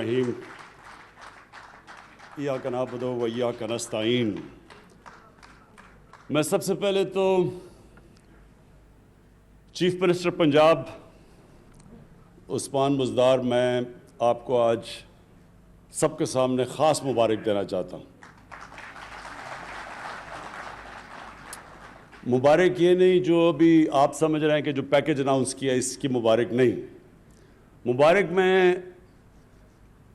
الرحیم ایاک نعبد و ایاک نستعین۔ میں سب سے پہلے تو چیف منسٹر پنجاب عثمان بزدار میں آپ کو آج سب کے سامنے خاص مبارک دینا چاہتا ہوں۔ مبارک یہ نہیں جو ابھی آپ سمجھ رہے ہیں کہ جو پیکج اناؤنس کیا اس کی مبارک نہیں، مبارک میں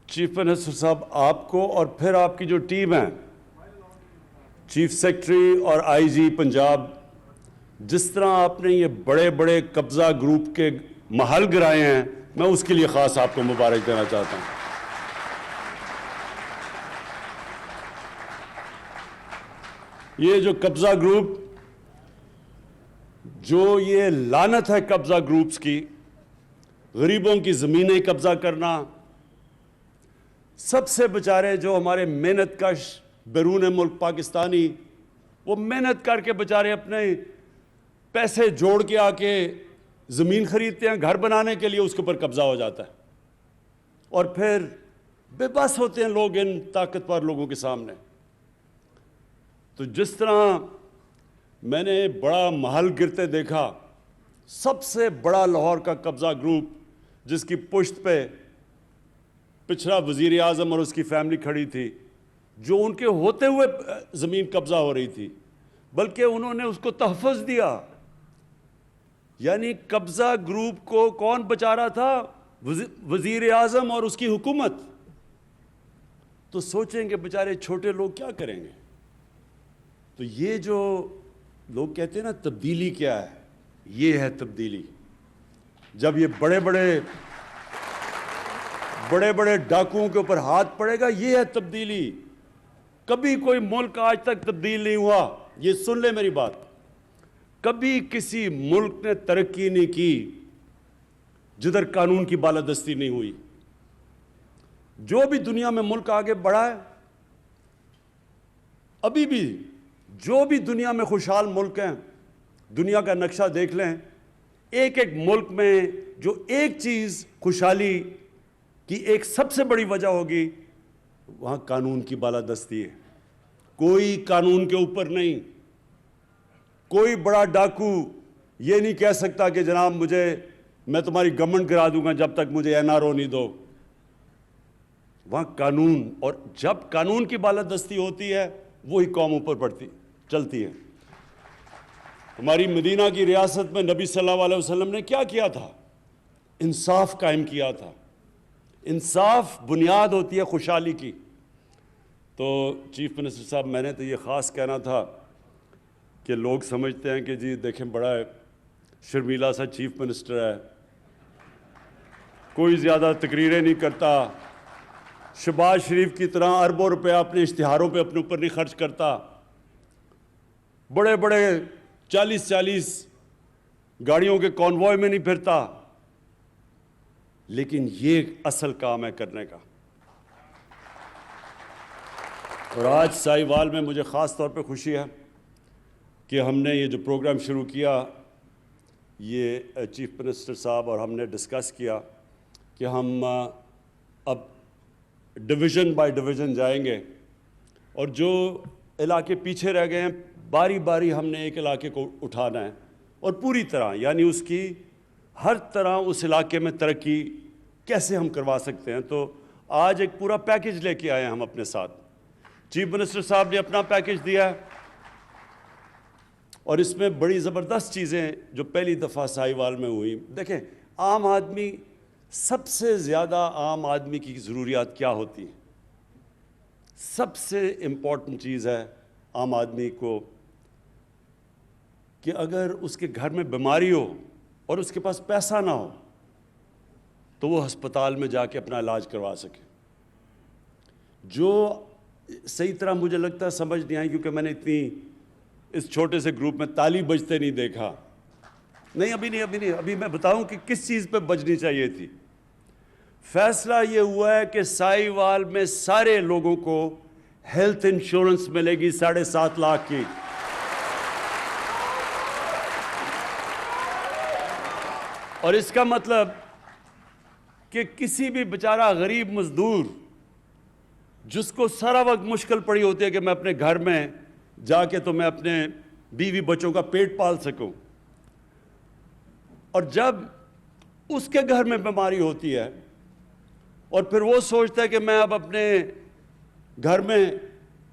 چیف منسٹر صاحب آپ کو اور پھر آپ کی جو ٹیم ہے، چیف سیکرٹری اور آئی جی پنجاب، جس طرح آپ نے یہ بڑے بڑے قبضہ گروپ کے محل گرائے ہیں، میں اس کے لیے خاص آپ کو مبارک دینا چاہتا ہوں۔ یہ جو قبضہ گروپ، جو یہ لعنت ہے قبضہ گروپس کی، غریبوں کی زمینیں قبضہ کرنا، سب سے بیچارے جو ہمارے محنت کش بیرون ملک پاکستانی، وہ محنت کر کے بیچارے اپنے پیسے جوڑ کے آ کے زمین خریدتے ہیں گھر بنانے کے لیے، اس کے اوپر قبضہ ہو جاتا ہے اور پھر بے بس ہوتے ہیں لوگ ان طاقتور لوگوں کے سامنے۔ تو جس طرح میں نے بڑا محل گرتے دیکھا، سب سے بڑا لاہور کا قبضہ گروپ جس کی پشت پہ پچھلا وزیر اعظم اور اس کی فیملی کھڑی تھی، جو ان کے ہوتے ہوئے زمین قبضہ ہو رہی تھی، بلکہ انہوں نے اس کو تحفظ دیا۔ یعنی قبضہ گروپ کو کون بچا رہا تھا؟ وزیر اعظم اور اس کی حکومت۔ تو سوچیں کہ بیچارے چھوٹے لوگ کیا کریں گے؟ تو یہ جو لوگ کہتے ہیں نا تبدیلی کیا ہے، یہ ہے تبدیلی۔ جب یہ بڑے بڑے ڈاکوؤں کے اوپر ہاتھ پڑے گا، یہ ہے تبدیلی۔ کبھی کوئی ملک آج تک تبدیل نہیں ہوا، یہ سن لیں میری بات۔ کبھی کسی ملک نے ترقی نہیں کی جدھر قانون کی بالادستی نہیں ہوئی۔ جو بھی دنیا میں ملک آگے بڑھا ہے، ابھی بھی جو بھی دنیا میں خوشحال ملک ہیں، دنیا کا نقشہ دیکھ لیں، ایک ایک ملک میں جو ایک چیز خوشحالی کی ایک سب سے بڑی وجہ ہوگی، وہاں قانون کی بالادستی ہے۔ کوئی قانون کے اوپر نہیں۔ کوئی بڑا ڈاکو یہ نہیں کہہ سکتا کہ جناب میں تمہاری گورنمنٹ گرا دوں گا جب تک مجھے NRO نہیں دو۔ وہاں قانون، اور جب قانون کی بالادستی ہوتی ہے وہی قوم اوپر چلتی ہے۔ ہماری مدینہ کی ریاست میں نبی صلی اللہ علیہ وسلم نے کیا کیا تھا؟ انصاف قائم کیا تھا۔ انصاف بنیاد ہوتی ہے خوشحالی کی۔ تو چیف منسٹر صاحب، میں نے تو یہ خاص کہنا تھا کہ لوگ سمجھتے ہیں کہ جی دیکھیں بڑا شرمیلا سا چیف منسٹر ہے، کوئی زیادہ تقریریں نہیں کرتا، شہباز شریف کی طرح اربوں روپے اپنے اشتہاروں پہ اپنے اوپر نہیں خرچ کرتا، بڑے 40 گاڑیوں کے کانوائے میں نہیں پھرتا، لیکن یہ اصل کام ہے کرنے کا۔ اور آج ساہیوال میں مجھے خاص طور پہ خوشی ہے کہ ہم نے یہ جو پروگرام شروع کیا، یہ چیف منسٹر صاحب اور ہم نے ڈسکس کیا کہ ہم اب ڈویژن بائی ڈویژن جائیں گے، اور جو علاقے پیچھے رہ گئے ہیں باری باری ہم نے ایک علاقے کو اٹھانا ہے، اور پوری طرح یعنی اس کی ہر طرح اس علاقے میں ترقی کیسے ہم کروا سکتے ہیں۔ تو آج ایک پورا پیکج لے کے آئے ہیں ہم اپنے ساتھ۔ چیف منسٹر صاحب نے اپنا پیکج دیا ہے، اور اس میں بڑی زبردست چیزیں جو پہلی دفعہ ساہیوال میں ہوئی۔ دیکھیں، عام آدمی، سب سے زیادہ عام آدمی کی ضروریات کیا ہوتی ہیں؟ سب سے امپورٹنٹ چیز ہے عام آدمی کو کہ اگر اس کے گھر میں بیماری ہو اور اس کے پاس پیسہ نہ ہو تو وہ ہسپتال میں جا کے اپنا علاج کروا سکے۔ جو صحیح طرح مجھے لگتا ہے سمجھ نہیں آئی، کیونکہ میں نے اتنی اس چھوٹے سے گروپ میں تالی بجتے نہیں دیکھا۔ ابھی میں بتاؤں کہ کس چیز پہ بجنی چاہیے تھی۔ فیصلہ یہ ہوا ہے کہ ساہیوال میں سارے لوگوں کو ہیلتھ انشورنس ملے گی 7.5 لاکھ کی۔ اور اس کا مطلب کہ کسی بھی بیچارہ غریب مزدور جس کو سارا وقت مشکل پڑی ہوتی ہے کہ میں اپنے گھر میں جا کے تو میں اپنے بیوی بچوں کا پیٹ پال سکوں، اور جب اس کے گھر میں بیماری ہوتی ہے اور پھر وہ سوچتا ہے کہ میں اب اپنے گھر میں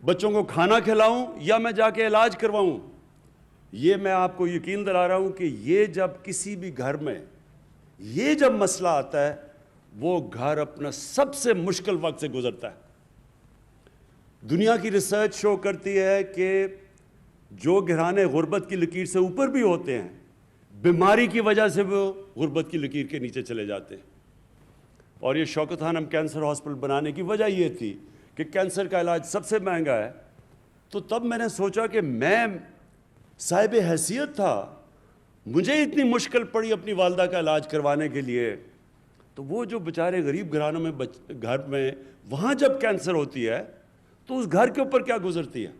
بچوں کو کھانا کھلاؤں یا میں جا کے علاج کرواؤں، یہ میں آپ کو یقین دلا رہا ہوں کہ یہ جب کسی بھی گھر میں یہ جب مسئلہ آتا ہے وہ گھر اپنا سب سے مشکل وقت سے گزرتا ہے۔ دنیا کی ریسرچ شو کرتی ہے کہ جو گھرانے غربت کی لکیر سے اوپر بھی ہوتے ہیں، بیماری کی وجہ سے وہ غربت کی لکیر کے نیچے چلے جاتے ہیں۔ اور یہ شوکت خانم کینسر ہاسپٹل بنانے کی وجہ یہ تھی کہ کینسر کا علاج سب سے مہنگا ہے، تو تب میں نے سوچا کہ میں صاحب حیثیت تھا، مجھے اتنی مشکل پڑی اپنی والدہ کا علاج کروانے کے لیے، تو وہ جو بیچارے غریب گھرانوں میں گھر میں وہاں جب کینسر ہوتی ہے تو اس گھر کے اوپر کیا گزرتی ہے،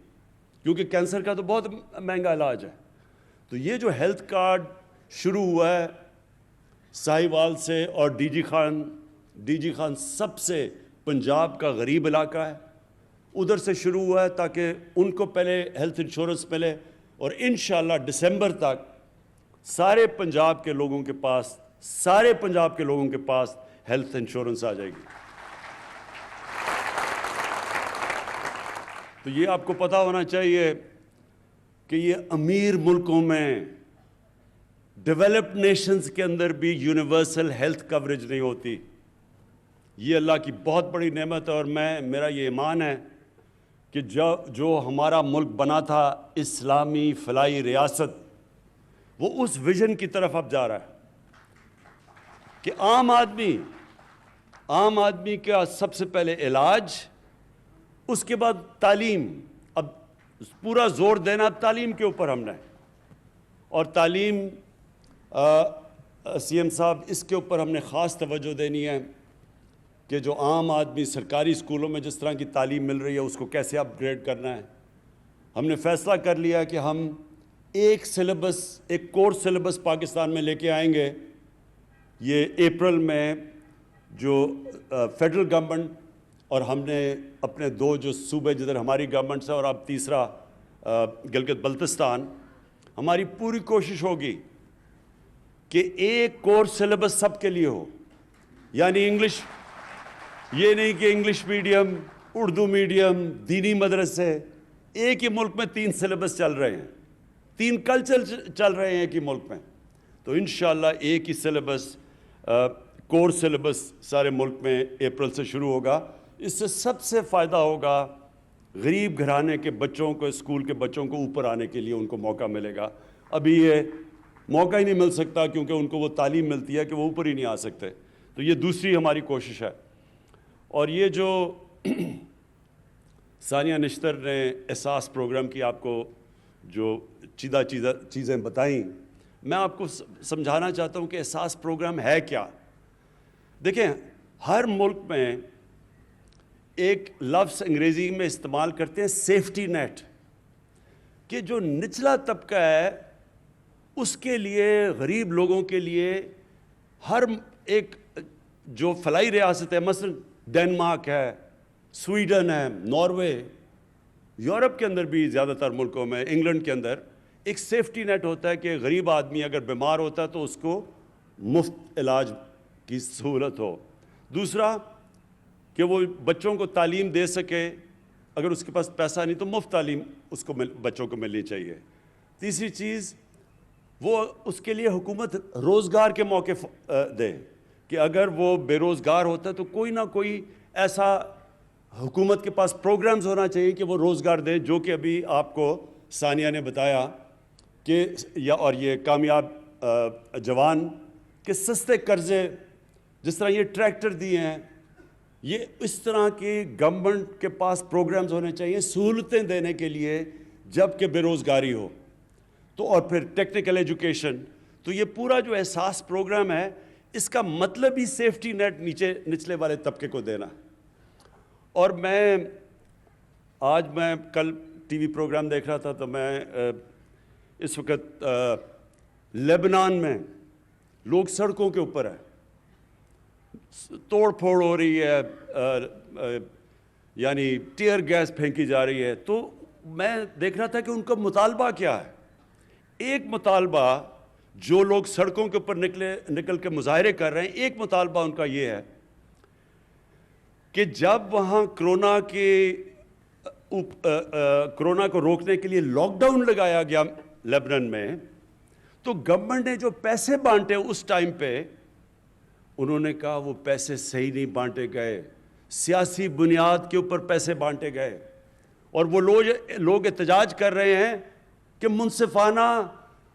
کیونکہ کینسر کا تو بہت مہنگا علاج ہے۔ تو یہ جو ہیلتھ کارڈ شروع ہوا ہے ساہیوال سے، اور ڈی جی خان سب سے پنجاب کا غریب علاقہ ہے، ادھر سے شروع ہوا ہے تاکہ ان کو پہلے ہیلتھ انشورنس ملے، اور انشاءاللہ دسمبر تک سارے پنجاب کے لوگوں کے پاس ہیلتھ انشورنس آ جائے گی۔ تو یہ آپ کو پتہ ہونا چاہیے کہ یہ امیر ملکوں میں، ڈیولپڈ نیشنز کے اندر بھی یونیورسل ہیلتھ کوریج نہیں ہوتی۔ یہ اللہ کی بہت بڑی نعمت ہے، اور میرا یہ ایمان ہے کہ جو ہمارا ملک بنا تھا اسلامی فلاحی ریاست، وہ اس ویژن کی طرف اب جا رہا ہے کہ عام آدمی کا سب سے پہلے علاج، اس کے بعد تعلیم۔ اب پورا زور دینا اب تعلیم کے اوپر ہم نے، اور تعلیم سی ایم صاحب اس کے اوپر ہم نے خاص توجہ دینی ہے کہ جو عام آدمی سرکاری اسکولوں میں جس طرح کی تعلیم مل رہی ہے اس کو کیسے اپ گریڈ کرنا ہے۔ ہم نے فیصلہ کر لیا کہ ہم ایک کورس سلیبس پاکستان میں لے کے آئیں گے۔ یہ اپریل میں جو فیڈرل گورنمنٹ اور ہم نے اپنے دو جو صوبے جدھر ہماری گورنمنٹس ہے، اور اب تیسرا گلگت بلتستان، ہماری پوری کوشش ہوگی کہ ایک کورس سلیبس سب کے لیے ہو، یعنی انگلش، یہ نہیں کہ انگلش میڈیم، اردو میڈیم، دینی مدرسے، ایک ہی ملک میں 3 سلیبس چل رہے ہیں، 3 کلچر چل رہے ہیں ایک ہی ملک میں، تو انشاءاللہ ایک ہی سلیبس، کورس سلیبس سارے ملک میں اپریل سے شروع ہوگا۔ اس سے سب سے فائدہ ہوگا غریب گھرانے کے بچوں کو، اسکول کے بچوں کو اوپر آنے کے لیے ان کو موقع ملے گا۔ ابھی یہ موقع ہی نہیں مل سکتا کیونکہ ان کو وہ تعلیم ملتی ہے کہ وہ اوپر ہی نہیں آ سکتے، تو یہ دوسری ہماری کوشش ہے۔ اور یہ جو ثانیہ نشتر نے احساس پروگرام کی آپ کو جو چیزیں بتائیں، میں آپ کو سمجھانا چاہتا ہوں کہ احساس پروگرام ہے کیا۔ دیکھیں، ہر ملک میں ایک لفظ انگریزی میں استعمال کرتے ہیں سیفٹی نیٹ، کہ جو نچلا طبقہ ہے اس کے لیے، غریب لوگوں کے لیے، ہر ایک جو فلاحی ریاست ہے، مثلا ڈنمارک ہے، سویڈن ہے، ناروے، یورپ کے اندر بھی زیادہ تر ملکوں میں، انگلینڈ کے اندر ایک سیفٹی نیٹ ہوتا ہے کہ غریب آدمی اگر بیمار ہوتا ہے تو اس کو مفت علاج کی سہولت ہو۔ دوسرا کہ وہ بچوں کو تعلیم دے سکے، اگر اس کے پاس پیسہ نہیں تو مفت تعلیم اس کو بچوں کو ملنی چاہیے۔ تیسری چیز، وہ اس کے لیے حکومت روزگار کے موقع دے کہ اگر وہ بے روزگار ہوتا ہے تو کوئی نہ کوئی ایسا حکومت کے پاس پروگرامز ہونا چاہیے کہ وہ روزگار دیں، جو کہ ابھی آپ کو ثانیہ نے بتایا کہ اور یہ کامیاب جوان کے سستے قرضے، جس طرح یہ ٹریکٹر دیے ہیں، یہ اس طرح کی گورنمنٹ کے پاس پروگرامز ہونے چاہیے سہولتیں دینے کے لیے جب کہ بے روزگاری ہو۔ تو اور پھر ٹیکنیکل ایجوکیشن، تو یہ پورا جو احساس پروگرام ہے اس کا مطلب ہی سیفٹی نیٹ نچلے والے طبقے کو دینا۔ اور آج میں کل ٹی وی پروگرام دیکھ رہا تھا تو میں اس وقت لبنان میں لوگ سڑکوں کے اوپر ہیں، توڑ پھوڑ ہو رہی ہے, یعنی ٹیئر گیس پھینکی جا رہی ہے. تو میں دیکھ رہا تھا کہ ان کا مطالبہ کیا ہے. ایک مطالبہ جو لوگ سڑکوں کے اوپر نکل کے مظاہرے کر رہے ہیں, ایک مطالبہ ان کا یہ ہے کہ جب وہاں کرونا کو روکنے کے لیے لاک ڈاؤن لگایا گیا لیبنان میں, تو گورنمنٹ نے جو پیسے بانٹے اس ٹائم پہ, انہوں نے کہا وہ پیسے صحیح نہیں بانٹے گئے, سیاسی بنیاد کے اوپر پیسے بانٹے گئے. اور وہ لوگ احتجاج کر رہے ہیں کہ منصفانہ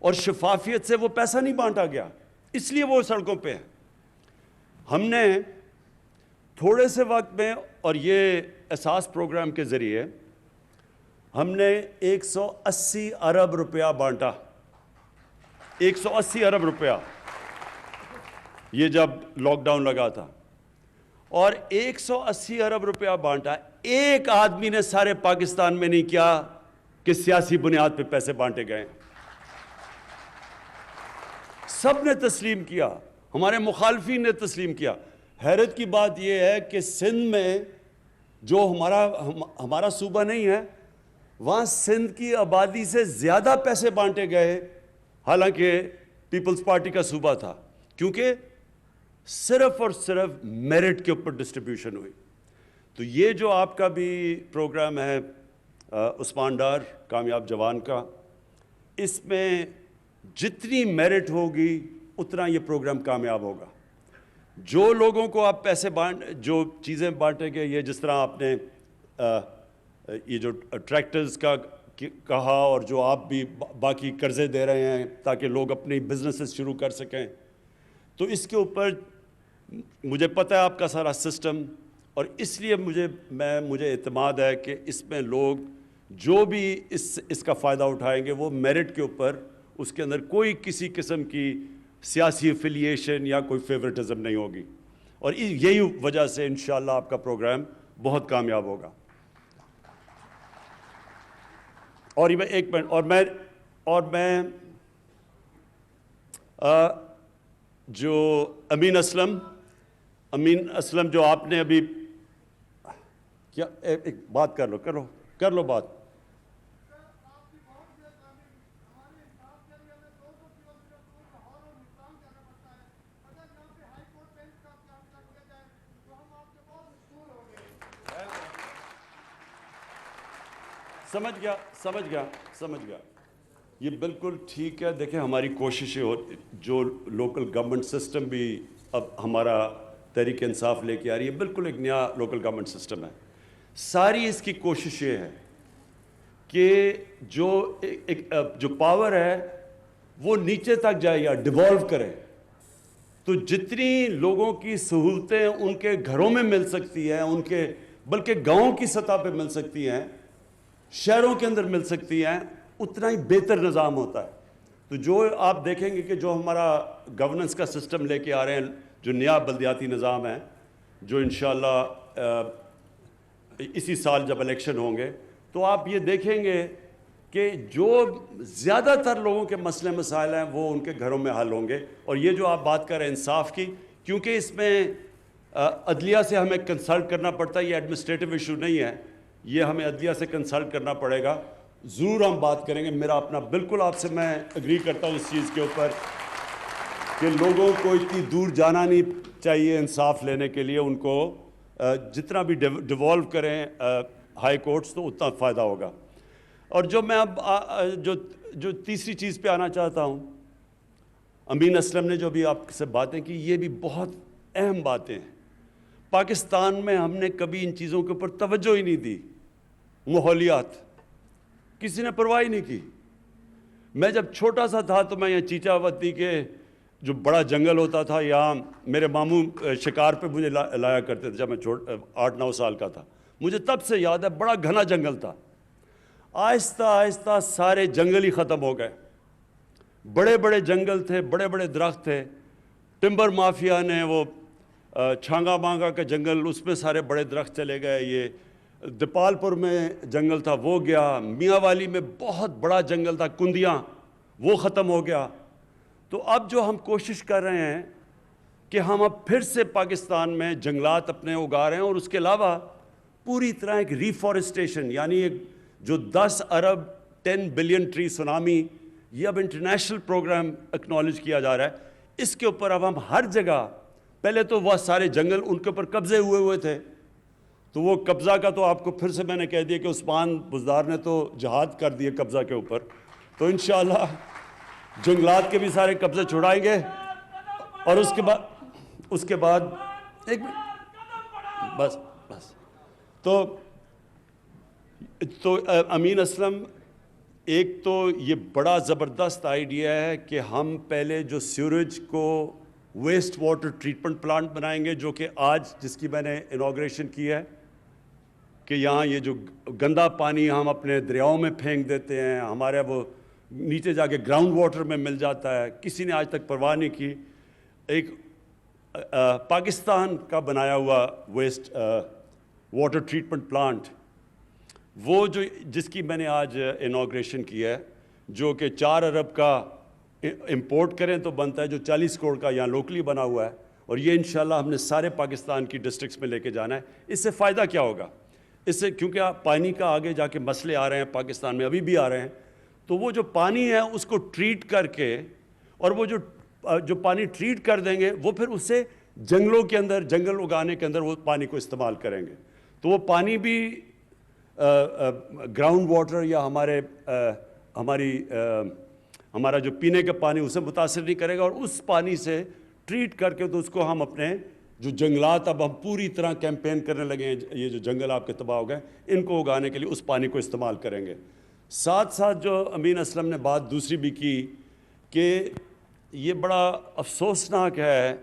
اور شفافیت سے وہ پیسہ نہیں بانٹا گیا, اس لیے وہ سڑکوں پہ ہیں. ہم نے تھوڑے سے وقت میں اور یہ احساس پروگرام کے ذریعے ہم نے 180 ارب روپیہ بانٹا. 180 ارب روپیہ, یہ جب لاک ڈاؤن لگا تھا, اور 180 ارب روپیہ بانٹا. ایک آدمی نے سارے پاکستان میں نہیں کیا کہ سیاسی بنیاد پہ پیسے بانٹے گئے. سب نے تسلیم کیا, ہمارے مخالفین نے تسلیم کیا. حیرت کی بات یہ ہے کہ سندھ میں جو ہمارا صوبہ نہیں ہے, وہاں سندھ کی آبادی سے زیادہ پیسے بانٹے گئے, حالانکہ پیپلز پارٹی کا صوبہ تھا, کیونکہ صرف اور صرف میرٹ کے اوپر ڈسٹریبیوشن ہوئی. تو یہ جو آپ کا بھی پروگرام ہے عثمان ڈار کامیاب جوان کا, اس میں جتنی میرٹ ہوگی اتنا یہ پروگرام کامیاب ہوگا. جو لوگوں کو آپ پیسے جو چیزیں بانٹے گے, یہ جس طرح آپ نے یہ جو ٹریکٹرز کا کہا, اور جو آپ بھی باقی قرضے دے رہے ہیں تاکہ لوگ اپنی بزنسز شروع کر سکیں, تو اس کے اوپر مجھے پتہ ہے آپ کا سارا سسٹم, اور اس لیے مجھے اعتماد ہے کہ اس میں لوگ جو بھی اس کا فائدہ اٹھائیں گے وہ میرٹ کے اوپر, اس کے اندر کوئی کسی قسم کی سیاسی افیلیشن یا کوئی فیورٹزم نہیں ہوگی. اور یہی وجہ سے انشاءاللہ آپ کا پروگرام بہت کامیاب ہوگا. اور ایک منٹ, اور میں جو امین اسلم جو آپ نے ابھی کیا, ایک بات کر لو بات. سمجھ گیا. یہ بالکل ٹھیک ہے. دیکھیں ہماری کوششیں جو لوکل گورنمنٹ سسٹم بھی اب ہمارا تحریک انصاف لے کے آ رہی ہے, بالکل ایک نیا لوکل گورنمنٹ سسٹم ہے. ساری اس کی کوشش یہ ہے کہ جو پاور ہے وہ نیچے تک جائے یا ڈیوالو کرے. تو جتنی لوگوں کی سہولتیں ان کے گھروں میں مل سکتی ہیں, ان کے بلکہ گاؤں کی سطح پہ مل سکتی ہیں, شہروں کے اندر مل سکتی ہیں, اتنا ہی بہتر نظام ہوتا ہے. تو جو آپ دیکھیں گے کہ جو ہمارا گورننس کا سسٹم لے کے آ رہے ہیں, جو نیا بلدیاتی نظام ہے, جو انشاءاللہ اسی سال جب الیکشن ہوں گے, تو آپ یہ دیکھیں گے کہ جو زیادہ تر لوگوں کے مسئلے مسائل ہیں وہ ان کے گھروں میں حل ہوں گے. اور یہ جو آپ بات کر رہے ہیں انصاف کی, کیونکہ اس میں عدلیہ سے ہمیں کنسلٹ کرنا پڑتا ہے, یہ ایڈمنسٹریٹو ایشو نہیں ہے, یہ ہمیں عدلیہ سے کنسلٹ کرنا پڑے گا. ضرور ہم بات کریں گے. میرا اپنا بالکل آپ سے میں اگری کرتا ہوں اس چیز کے اوپر کہ لوگوں کو اتنی دور جانا نہیں چاہیے انصاف لینے کے لیے. ان کو جتنا بھی ڈیوالو کریں ہائی کورٹس تو اتنا فائدہ ہوگا. اور جو میں اب جو تیسری چیز پہ آنا چاہتا ہوں, امین اسلم نے جو بھی آپ سے باتیں کی, یہ بھی بہت اہم باتیں ہیں. پاکستان میں ہم نے کبھی ان چیزوں کے اوپر توجہ ہی نہیں دی. ماحولیات کسی نے پرواہ ہی نہیں کی. میں جب چھوٹا سا تھا تو میں یہ چیچا وتی کے جو بڑا جنگل ہوتا تھا, یہاں میرے ماموں شکار پہ مجھے لایا کرتے تھے جب میں 8-9 سال کا تھا. مجھے تب سے یاد ہے بڑا گھنا جنگل تھا. آہستہ آہستہ سارے جنگل ہی ختم ہو گئے. بڑے بڑے جنگل تھے, بڑے بڑے درخت تھے. ٹمبر مافیا نے وہ چھانگا مانگا کا جنگل, اس میں سارے بڑے درخت چلے گئے. یہ دیپال پور میں جنگل تھا وہ گیا. میاں والی میں بہت بڑا جنگل تھا کندیاں, وہ ختم ہو گیا. تو اب جو ہم کوشش کر رہے ہیں کہ ہم اب پھر سے پاکستان میں جنگلات اپنے اگا رہے ہیں، اور اس کے علاوہ پوری طرح ایک ریفارسٹیشن، یعنی ایک جو 10 ارب 10 بلین ٹری سونامی، یہ اب انٹرنیشنل پروگرام اکنالج کیا جا رہا ہے۔ اس کے اوپر اب ہم ہر جگہ، پہلے تو وہ سارے جنگل ان کے اوپر قبضے ہوئے تھے، تو وہ قبضہ کا تو آپ کو پھر سے میں نے کہہ دیا کہ عثمان بزدار نے تو جہاد کر دیے قبضہ کے اوپر، تو انشاءاللہ جنگلات کے بھی سارے قبضے چھڑائیں گے۔ اور اس کے بعد ایک بس تو امین اسلم، ایک تو یہ بڑا زبردست آئیڈیا ہے کہ ہم پہلے جو سیوریج کو ویسٹ واٹر ٹریٹمنٹ پلانٹ بنائیں گے، جو کہ آج جس کی میں نے انوگریشن کی ہے، کہ یہاں یہ جو گندا پانی ہم اپنے دریاؤں میں پھینک دیتے ہیں، ہمارے وہ نیچے جا کے گراؤنڈ واٹر میں مل جاتا ہے، کسی نے آج تک پرواہ نہیں کی۔ ایک پاکستان کا بنایا ہوا ویسٹ واٹر ٹریٹمنٹ پلانٹ، وہ جو جس کی میں نے آج انوگریشن کی ہے، جو کہ 4 ارب کا امپورٹ کریں تو بنتا ہے، جو 40 کروڑ کا یہاں لوکلی بنا ہوا ہے، اور یہ انشاءاللہ ہم نے سارے پاکستان کی ڈسٹرکٹس میں لے کے جانا ہے۔ اس سے فائدہ کیا ہوگا؟ اس سے کیونکہ پانی کا آگے جا کے مسئلے آ رہے ہیں پاکستان میں، ابھی بھی آ رہے ہیں، تو وہ جو پانی ہے اس کو ٹریٹ کر کے، اور وہ جو پانی ٹریٹ کر دیں گے، وہ پھر اس سے جنگلوں کے اندر، جنگل اگانے کے اندر وہ پانی کو استعمال کریں گے، تو وہ پانی بھی گراؤنڈ واٹر یا ہمارا جو پینے کا پانی اسے متاثر نہیں کرے گا، اور اس پانی سے ٹریٹ کر کے تو اس کو ہم اپنے جو جنگلات، اب ہم پوری طرح کیمپین کرنے لگے ہیں، یہ جو جنگل آپ کے تباہ ہو گئے ان کو اگانے کے لیے اس پانی کو استعمال کریں گے۔ ساتھ ساتھ جو امین اسلم نے بات دوسری بھی کی کہ یہ بڑا افسوسناک ہے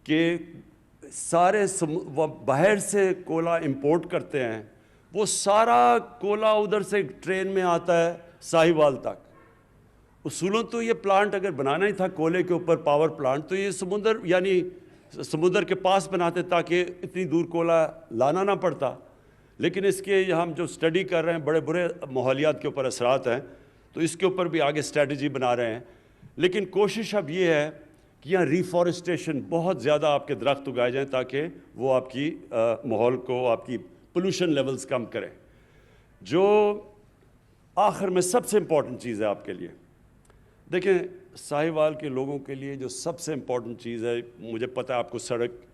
کہ سارے باہر سے کولا امپورٹ کرتے ہیں، وہ سارا کولا ادھر سے ٹرین میں آتا ہے ساہیوال تک۔ اصولوں تو یہ پلانٹ اگر بنانا ہی تھا کولے کے اوپر پاور پلانٹ، تو یہ سمندر کے پاس بناتے تاکہ اتنی دور کولا لانا نہ پڑتا، لیکن اس کے ہم جو سٹڈی کر رہے ہیں، بڑے برے ماحولیات کے اوپر اثرات ہیں، تو اس کے اوپر بھی آگے اسٹریٹجی بنا رہے ہیں۔ لیکن کوشش اب یہ ہے کہ یہاں ریفارسٹیشن، بہت زیادہ آپ کے درخت اگائے جائیں تاکہ وہ آپ کی ماحول کو، آپ کی پولوشن لیولز کم کریں۔ جو آخر میں سب سے امپورٹنٹ چیز ہے آپ کے لیے، دیکھیں ساہیوال کے لوگوں کے لیے جو سب سے امپورٹنٹ چیز ہے، مجھے پتہ ہے آپ کو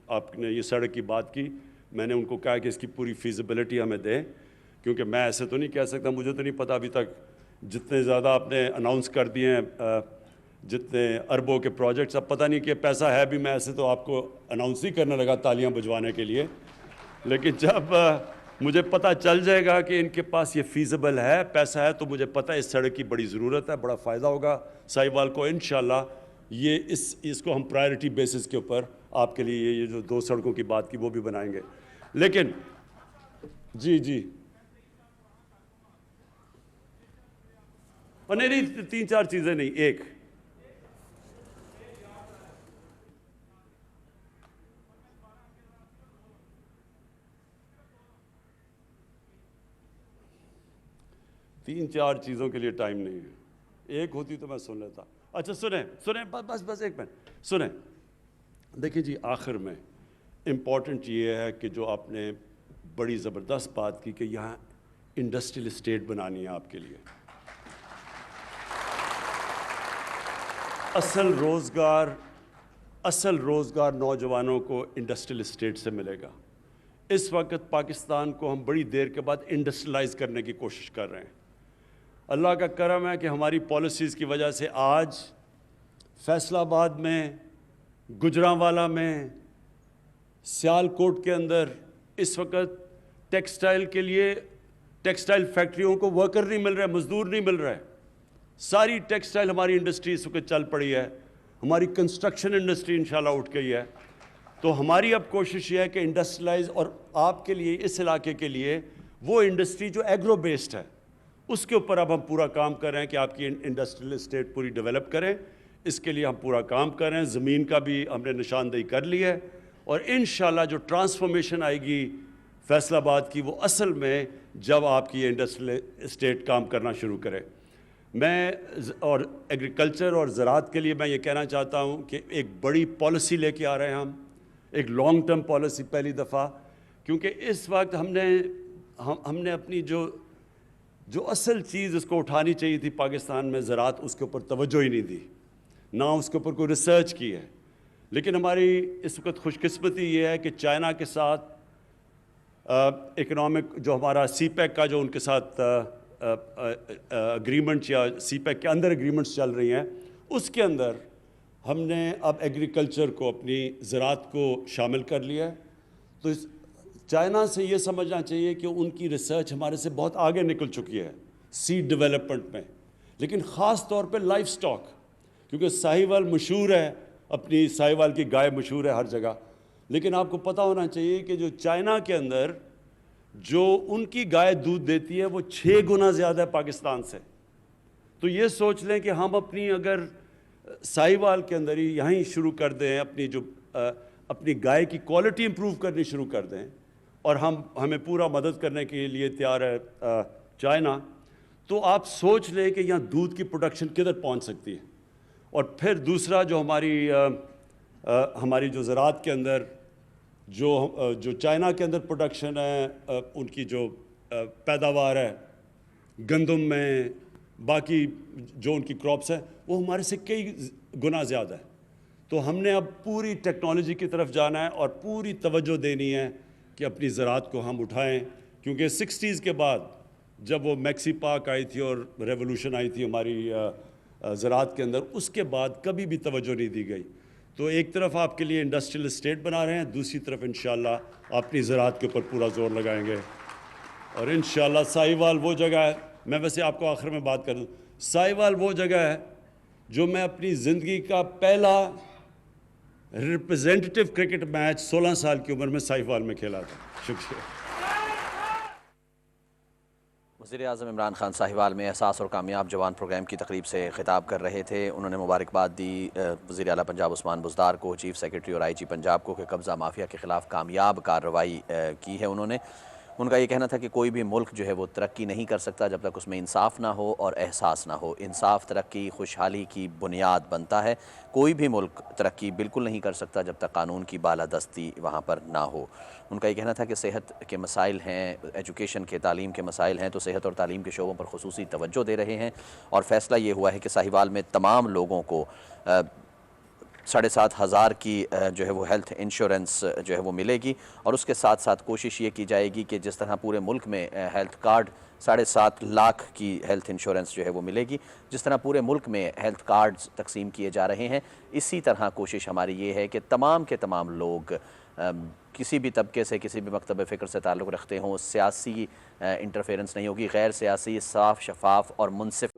آپ نے یہ سڑک کی بات کی، میں نے ان کو کہا کہ اس کی پوری فیزیبلٹی ہمیں دیں، کیونکہ میں ایسے تو نہیں کہہ سکتا، مجھے تو نہیں پتہ ابھی تک جتنے زیادہ آپ نے اناؤنس کر دیے ہیں، جتنے اربوں کے پروجیکٹس، اب پتہ نہیں کہ پیسہ ہے بھی، میں ایسے تو آپ کو اناؤنس ہی کرنے لگا تالیاں بجوانے کے لیے، لیکن جب مجھے پتہ چل جائے گا کہ ان کے پاس یہ فیزیبل ہے، پیسہ ہے، تو مجھے پتہ ہے اس سڑک کی بڑی ضرورت ہے، بڑا فائدہ ہوگا ساہیوال کو۔ انشاءاللہ یہ اس کو ہم پرائرٹی بیسس کے اوپر آپ کے لیے یہ جو 2 سڑکوں کی بات کی وہ بھی بنائیں گے۔ لیکن جی اور نہیں 3-4 چیزیں نہیں، ایک تین چار چیزوں کے لیے ٹائم نہیں ہے، ایک ہوتی تو میں سن لیتا۔ اچھا سنیں بس ایک منٹ سنیں۔ دیکھیں جی، آخر میں امپورٹنٹ یہ ہے کہ جو آپ نے بڑی زبردست بات کی کہ یہاں انڈسٹریل اسٹیٹ بنانی ہے آپ کے لیے۔ اصل روزگار نوجوانوں کو انڈسٹریل اسٹیٹ سے ملے گا۔ اس وقت پاکستان کو ہم بڑی دیر کے بعد انڈسٹریلائز کرنے کی کوشش کر رہے ہیں۔ اللہ کا کرم ہے کہ ہماری پالیسیز کی وجہ سے آج فیصل آباد میں، گجرانوالہ میں، سیالکوٹ کے اندر اس وقت ٹیکسٹائل کے لیے، ٹیکسٹائل فیکٹریوں کو ورکر نہیں مل رہے، مزدور نہیں مل رہے۔ ساری ٹیکسٹائل ہماری انڈسٹری اس وقت چل پڑی ہے، ہماری کنسٹرکشن انڈسٹری انشاءاللہ اٹھ گئی ہے۔ تو ہماری اب کوشش یہ ہے کہ انڈسٹریلائز، اور آپ کے لیے، اس علاقے کے لیے وہ انڈسٹری جو ایگرو بیسڈ ہے، اس کے اوپر اب ہم پورا کام کر رہے ہیں کہ آپ کی انڈسٹریل اسٹیٹ پوری ڈیولپ کریں۔ اس کے لیے ہم پورا کام کر رہے ہیں، زمین کا بھی ہم نے نشاندہی کر لی ہے، اور انشاءاللہ جو ٹرانسفارمیشن آئے گی فیصل آباد کی، وہ اصل میں جب آپ کی انڈسٹریل اسٹیٹ کام کرنا شروع کرے۔ میں اور ایگریکلچر اور زراعت کے لیے میں یہ کہنا چاہتا ہوں کہ ایک بڑی پالیسی لے کے آ رہے ہیں ہم، ایک لانگ ٹرم پالیسی پہلی دفعہ، کیونکہ اس وقت ہم نے اپنی جو اصل چیز اس کو اٹھانی چاہیے تھی پاکستان میں، زراعت، اس کے اوپر توجہ ہی نہیں دی، نہ اس کے اوپر کوئی ریسرچ کی ہے. لیکن ہماری اس وقت خوش قسمتی یہ ہے کہ چائنا کے ساتھ اکنامک جو ہمارا سی پیک کا جو ان کے ساتھ اگریمنٹ یا سی پیک کے اندر اگریمنٹس چل رہی ہیں، اس کے اندر ہم نے اب ایگریکلچر کو، اپنی زراعت کو شامل کر لیا ہے. تو چائنا سے یہ سمجھنا چاہیے کہ ان کی ریسرچ ہمارے سے بہت آگے نکل چکی ہے سیڈ ڈیولپمنٹ میں، لیکن خاص طور پہ لائف سٹاک، کیونکہ ساہیوال مشہور ہے، اپنی ساہیوال کی گائے مشہور ہے ہر جگہ. لیکن آپ کو پتہ ہونا چاہیے کہ جو چائنا کے اندر جو ان کی گائے دودھ دیتی ہے وہ 6 گنا زیادہ ہے پاکستان سے. تو یہ سوچ لیں کہ ہم اپنی اگر ساہیوال کے اندر ہی یہیں شروع کر دیں، اپنی گائے کی کوالٹی امپروو کرنی شروع کر دیں، اور ہمیں پورا مدد کرنے کے لیے تیار ہے چائنا، تو آپ سوچ لیں کہ یہاں دودھ کی پروڈکشن کدھر پہنچ سکتی ہے. اور پھر دوسرا جو ہماری جو زراعت کے اندر جو چائنا کے اندر پروڈکشن ہے، ان کی جو پیداوار ہے گندم میں، باقی جو ان کی کراپس ہیں، وہ ہمارے سے کئی گنا زیادہ ہے. تو ہم نے اب پوری ٹیکنالوجی کی طرف جانا ہے اور پوری توجہ دینی ہے کہ اپنی زراعت کو ہم اٹھائیں، کیونکہ 60s کے بعد جب وہ میکسی پاک آئی تھی اور ریولوشن آئی تھی ہماری زراعت کے اندر، اس کے بعد کبھی بھی توجہ نہیں دی گئی. تو ایک طرف آپ کے لیے انڈسٹریل اسٹیٹ بنا رہے ہیں، دوسری طرف انشاءاللہ اپنی زراعت کے اوپر پورا زور لگائیں گے. اور انشاءاللہ ساہیوال وہ جگہ ہے، میں ویسے آپ کو آخر میں بات کر دوں، ساہیوال وہ جگہ ہے جو میں اپنی زندگی کا پہلا ریپرزینٹیٹیو کرکٹ میچ 16 سال کی عمر میں ساہیوال میں کھیلا تھا. شکریہ. وزیر اعظم عمران خان ساہیوال میں احساس اور کامیاب جوان پروگرام کی تقریب سے خطاب کر رہے تھے. انہوں نے مبارکباد دی وزیر اعلیٰ پنجاب عثمان بزدار کو، چیف سیکرٹری اور آئی جی پنجاب کو، کہ قبضہ مافیا کے خلاف کامیاب کارروائی کی ہے انہوں نے. ان کا یہ کہنا تھا کہ کوئی بھی ملک جو ہے وہ ترقی نہیں کر سکتا جب تک اس میں انصاف نہ ہو اور احساس نہ ہو. انصاف ترقی، خوشحالی کی بنیاد بنتا ہے. کوئی بھی ملک ترقی بالکل نہیں کر سکتا جب تک قانون کی بالادستی وہاں پر نہ ہو. ان کا یہ کہنا تھا کہ صحت کے مسائل ہیں، ایجوکیشن کے، تعلیم کے مسائل ہیں، تو صحت اور تعلیم کے شعبوں پر خصوصی توجہ دے رہے ہیں. اور فیصلہ یہ ہوا ہے کہ ساہیوال میں تمام لوگوں کو 7,500 کی جو ہے وہ ہیلتھ انشورنس جو ہے وہ ملے گی. اور اس کے ساتھ ساتھ کوشش یہ کی جائے گی کہ جس طرح پورے ملک میں ہیلتھ کارڈ 7.5 لاکھ کی ہیلتھ انشورنس جو ہے وہ ملے گی، جس طرح پورے ملک میں ہیلتھ کارڈز تقسیم کیے جا رہے ہیں، اسی طرح کوشش ہماری یہ ہے کہ تمام کے تمام لوگ کسی بھی طبقے سے، کسی بھی مکتب فکر سے تعلق رکھتے ہوں، سیاسی انٹرفیرنس نہیں ہوگی، غیر سیاسی، صاف، شفاف اور منصف